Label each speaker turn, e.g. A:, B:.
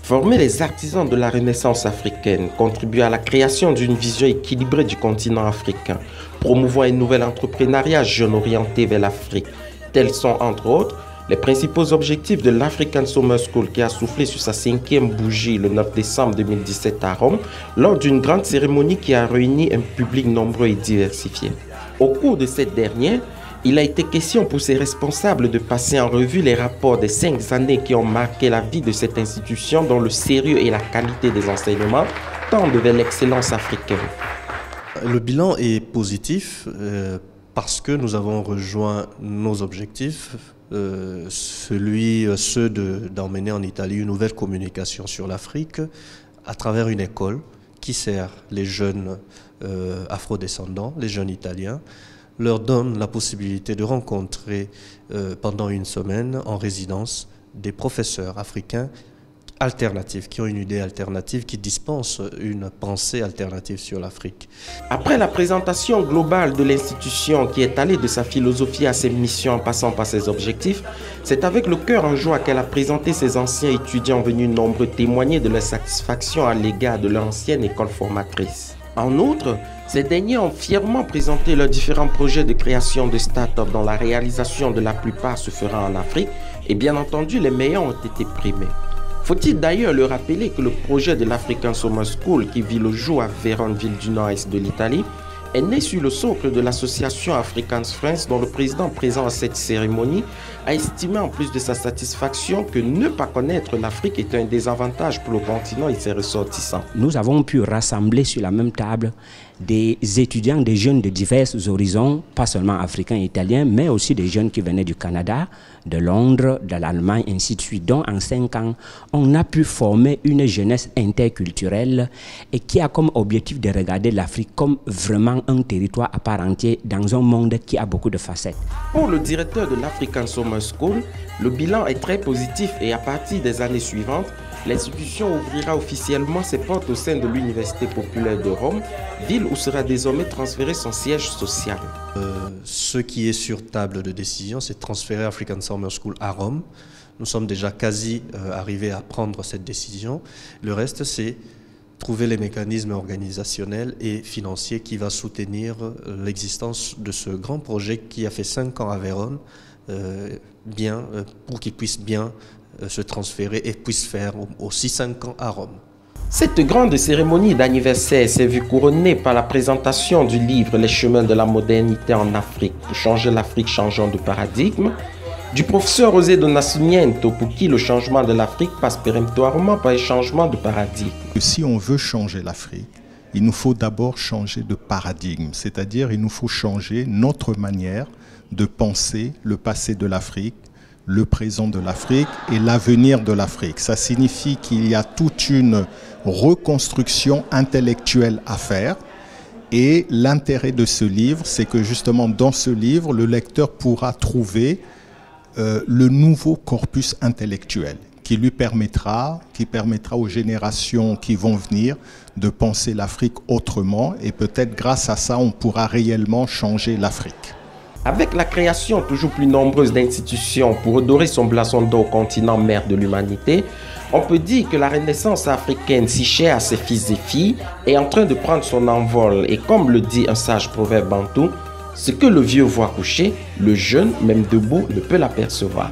A: Former les artisans de la Renaissance africaine, contribuer à la création d'une vision équilibrée du continent africain, promouvoir un nouvel entrepreneuriat jeune orienté vers l'Afrique. Tels sont, entre autres, les principaux objectifs de l'African Summer School qui a soufflé sur sa 5e bougie le 9 décembre 2017 à Rome, lors d'une grande cérémonie qui a réuni un public nombreux et diversifié. Au cours de cette dernière, il a été question pour ses responsables de passer en revue les rapports des 5 années qui ont marqué la vie de cette institution dont le sérieux et la qualité des enseignements tendent vers l'excellence africaine.
B: Le bilan est positif parce que nous avons rejoint nos objectifs, ceux d'emmener en Italie une nouvelle communication sur l'Afrique à travers une école qui sert les jeunes afrodescendants, les jeunes italiens, leur donne la possibilité de rencontrer pendant une semaine en résidence des professeurs africains alternatifs, qui ont une idée alternative, qui dispensent une pensée alternative sur l'Afrique.
A: Après la présentation globale de l'institution qui est allée de sa philosophie à ses missions en passant par ses objectifs, c'est avec le cœur en joie qu'elle a présenté ses anciens étudiants venus nombreux témoigner de leur satisfaction à l'égard de leur ancienne école formatrice. En outre, ces derniers ont fièrement présenté leurs différents projets de création de start-up dont la réalisation de la plupart se fera en Afrique et bien entendu les meilleurs ont été primés. Faut-il d'ailleurs le rappeler que le projet de l'African Summer School qui vit le jour à Vérone, ville du nord-est de l'Italie, est né sur le socle de l'association Africans France dont le président présent à cette cérémonie a estimé en plus de sa satisfaction que ne pas connaître l'Afrique est un désavantage pour le continent et ses ressortissants.
C: Nous avons pu rassembler sur la même table des étudiants, des jeunes de divers horizons, pas seulement africains et italiens, mais aussi des jeunes qui venaient du Canada, de Londres, de l'Allemagne, ainsi de suite. Donc en 5 ans, on a pu former une jeunesse interculturelle et qui a comme objectif de regarder l'Afrique comme vraiment un territoire à part entière dans un monde qui a beaucoup de facettes.
A: Pour le directeur de l'African Summer School, le bilan est très positif et à partir des années suivantes, l'institution ouvrira officiellement ses portes au sein de l'Université populaire de Rome, ville où sera désormais transféré son siège social.
B: Ce qui est sur table de décision, c'est de transférer African Summer School à Rome. Nous sommes déjà quasi arrivés à prendre cette décision. Le reste, c'est trouver les mécanismes organisationnels et financiers qui vont soutenir l'existence de ce grand projet qui a fait 5 ans à Vérone, pour qu'il puisse bien se transférer et puisse faire aussi 5 ans à Rome.
A: Cette grande cérémonie d'anniversaire s'est vue couronnée par la présentation du livre Les chemins de la modernité en Afrique pour changer l'Afrique changeant de paradigme, du professeur José do Nascimento pour qui le changement de l'Afrique passe péremptoirement par un changement de paradigme.
D: Si on veut changer l'Afrique, il nous faut d'abord changer de paradigme, c'est-à-dire il nous faut changer notre manière de penser le passé de l'Afrique, le présent de l'Afrique et l'avenir de l'Afrique. Ça signifie qu'il y a toute une reconstruction intellectuelle à faire. Et l'intérêt de ce livre, c'est que justement dans ce livre, le lecteur pourra trouver le nouveau corpus intellectuel qui permettra aux générations qui vont venir de penser l'Afrique autrement. Et peut-être grâce à ça, on pourra réellement changer l'Afrique.
A: Avec la création toujours plus nombreuse d'institutions pour redorer son blason d'or au continent mère de l'humanité, on peut dire que la Renaissance africaine, si chère à ses fils et filles, est en train de prendre son envol. Et comme le dit un sage proverbe bantou, ce que le vieux voit coucher, le jeune, même debout, ne peut l'apercevoir.